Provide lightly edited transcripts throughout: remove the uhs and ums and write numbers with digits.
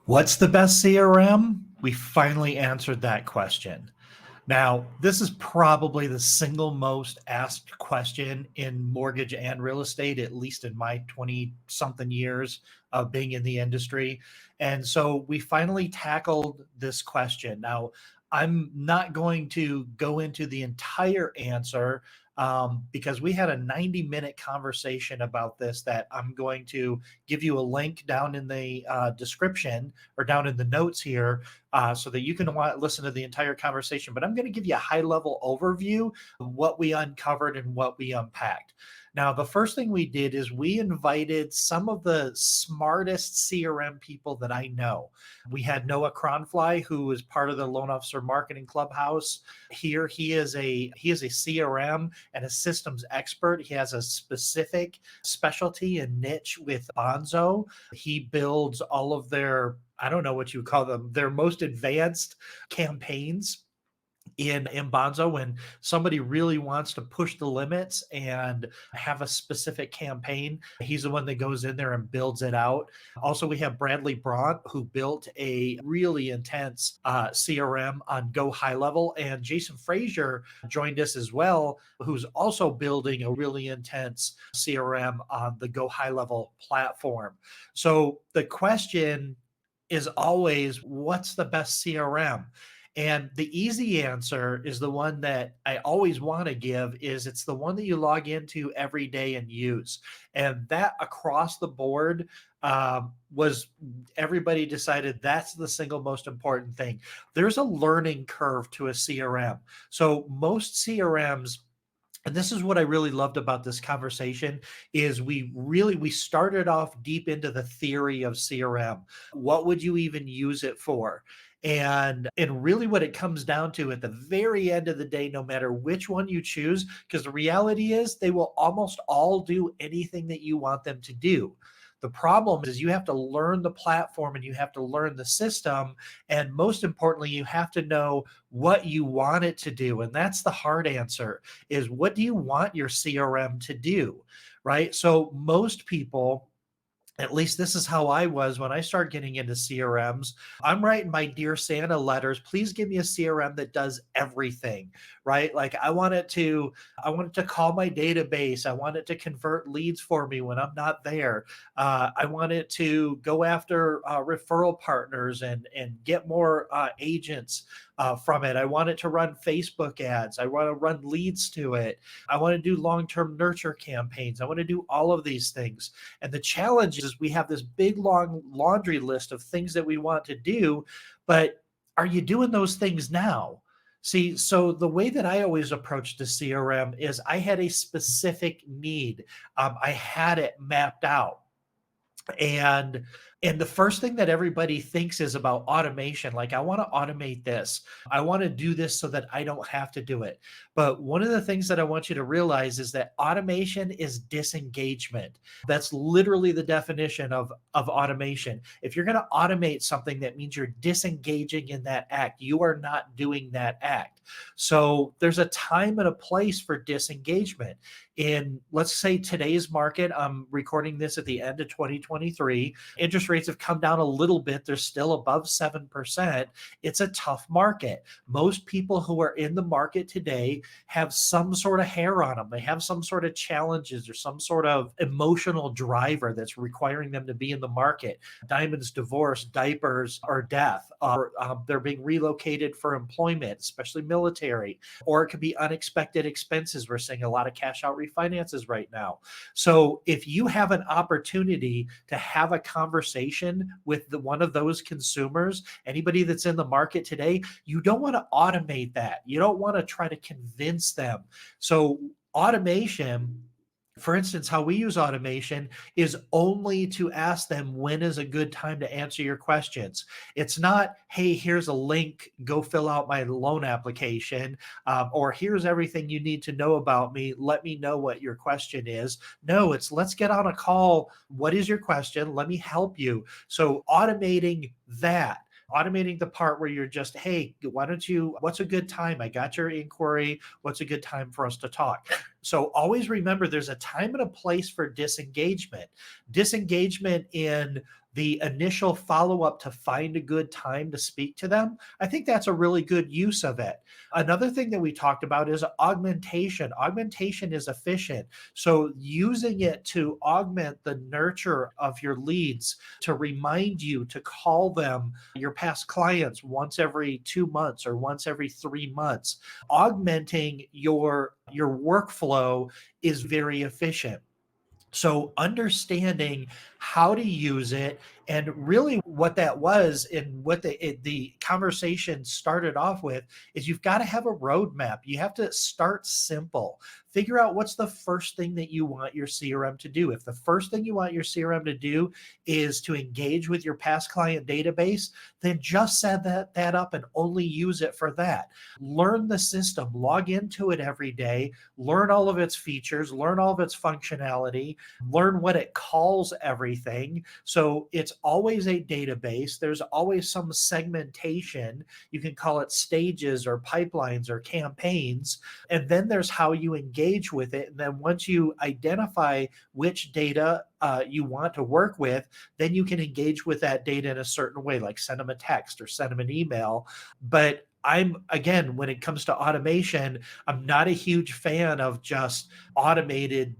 What's the best CRM? We finally answered that question. Now, this is probably the single most asked question in mortgage and real estate, at least in my 20 something years of being in the industry. And so we finally tackled this question. Now, I'm not going to go into the entire answer because we had a 90-minute conversation about this that I'm going to give you a link down in the description or down in the notes here so that you can listen to the entire conversation. But I'm going to give you a high level overview of what we uncovered and what we unpacked. Now, the first thing we did is we invited some of the smartest CRM people that I know. We had Noah Cronfly, who is part of the Loan Officer Marketing Clubhouse. Here, he is a CRM and a systems expert. He has a specific specialty and niche with Bonzo. He builds all of their, I don't know what you call them, their most advanced campaigns in Bonzo. When somebody really wants to push the limits and have a specific campaign, he's the one that goes in there and builds it out. Also, we have Bradley Bront, who built a really intense CRM on Go High Level, and Jason Frazier joined us as well, who's also building a really intense CRM on the Go High Level platform. So the question is always, what's the best CRM? And the easy answer is the one that I always want to give is it's the one that you log into every day and use. And that across the board was everybody decided that's the single most important thing. There's a learning curve to a CRM. So most CRMs, and this is what I really loved about this conversation, is we started off deep into the theory of CRM. What would you even use it for? And really what it comes down to at the very end of the day, no matter which one you choose, because the reality is they will almost all do anything that you want them to do. The problem is you have to learn the platform and you have to learn the system. And most importantly, you have to know what you want it to do. And that's the hard answer, is what do you want your CRM to do, right? So most people, at least this is how I was when I started getting into CRMs. I'm writing my Dear Santa letters. Please give me a CRM that does everything, right? Like I want it to call my database. I want it to convert leads for me when I'm not there. I want it to go after referral partners and get more agents from it. I want it to run Facebook ads. I want to run leads to it. I want to do long-term nurture campaigns. I want to do all of these things. And the challenge is we have this big, long laundry list of things that we want to do, but are you doing those things now? See, so the way that I always approached the CRM is I had a specific need. I had it mapped out. And the first thing that everybody thinks is about automation. Like, I want to automate this. I want to do this so that I don't have to do it. But one of the things that I want you to realize is that automation is disengagement. That's literally the definition of automation. If you're going to automate something, that means you're disengaging in that act. You are not doing that act. So there's a time and a place for disengagement. In, let's say, today's market, I'm recording this at the end of 2023. Interest rates have come down a little bit. They're still above 7%. It's a tough market. Most people who are in the market today have some sort of hair on them. They have some sort of challenges or some sort of emotional driver that's requiring them to be in the market. Diamonds, divorce, diapers, or death, or they're being relocated for employment, especially military, or it could be unexpected expenses. We're seeing a lot of cash out refinances right now. So if you have an opportunity to have a conversation with one of those consumers, anybody that's in the market today, you don't want to automate that. You don't want to try to convince them. So automation, for instance, how we use automation is only to ask them when is a good time to answer your questions. It's not, hey, here's a link, go fill out my loan application, or here's everything you need to know about me. Let me know what your question is. No, it's let's get on a call. What is your question? Let me help you. So automating that. Automating the part where you're just, hey, what's a good time? I got your inquiry. What's a good time for us to talk? So always remember there's a time and a place for disengagement. Disengagement in the initial follow-up to find a good time to speak to them. I think that's a really good use of it. Another thing that we talked about is augmentation. Augmentation is efficient. So using it to augment the nurture of your leads, to remind you to call them, your past clients, once every 2 months or once every 3 months. Augmenting your workflow is very efficient. So understanding how to use it, and really what that was and what the conversation started off with is you've got to have a roadmap. You have to start simple. Figure out what's the first thing that you want your CRM to do. If the first thing you want your CRM to do is to engage with your past client database, then just set that up and only use it for that. Learn the system, log into it every day, learn all of its features, learn all of its functionality, learn what it calls everything. So it's always a database. There's always some segmentation. You can call it stages or pipelines or campaigns. And then there's how you engage with it. And then once you identify which data you want to work with, then you can engage with that data in a certain way, like send them a text or send them an email. But again, when it comes to automation, I'm not a huge fan of just automated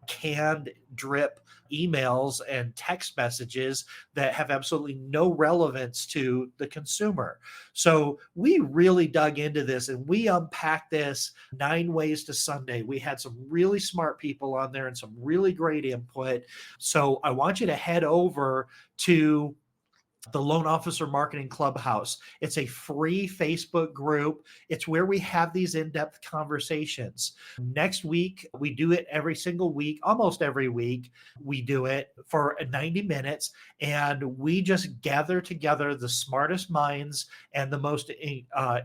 canned drip emails and text messages that have absolutely no relevance to the consumer. So we really dug into this and we unpacked this 9 ways to Sunday. We had some really smart people on there and some really great input. So I want you to head over to the Loan Officer Marketing Clubhouse. It's a free Facebook group. It's where we have these in-depth conversations. Next week, we do it every single week, almost every week. We do it for 90 minutes, and we just gather together the smartest minds and the most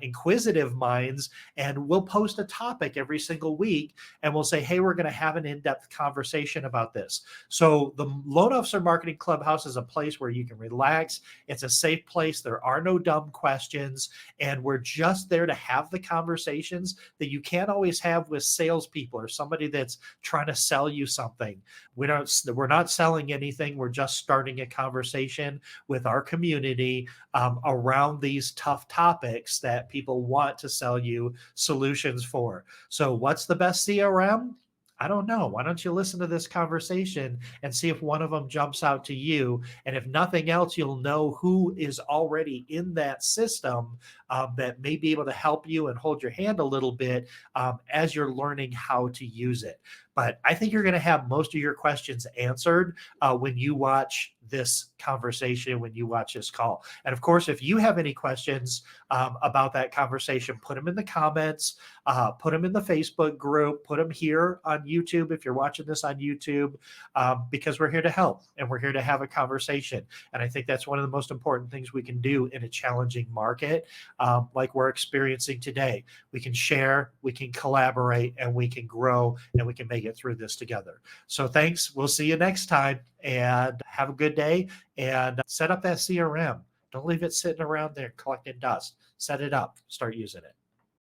inquisitive minds, and we'll post a topic every single week, and we'll say, hey, we're going to have an in-depth conversation about this. So the Loan Officer Marketing Clubhouse is a place where you can relax. It's a safe place. There are no dumb questions. And we're just there to have the conversations that you can't always have with salespeople or somebody that's trying to sell you something. We're not selling anything. We're just starting a conversation with our community around these tough topics that people want to sell you solutions for. So what's the best CRM? I don't know. Why don't you listen to this conversation and see if one of them jumps out to you? And if nothing else, you'll know who is already in that system that may be able to help you and hold your hand a little bit as you're learning how to use it. But I think you're going to have most of your questions answered when you watch this conversation, when you watch this call. And of course, if you have any questions about that conversation, put them in the comments, put them in the Facebook group, put them here on YouTube if you're watching this on YouTube, because we're here to help and we're here to have a conversation. And I think that's one of the most important things we can do in a challenging market like we're experiencing today. We can share, we can collaborate, and we can grow, and we can make it through this together. So thanks. We'll see you next time, and have a good day, and set up that CRM. Don't leave it sitting around there collecting dust. Set it up. Start using it.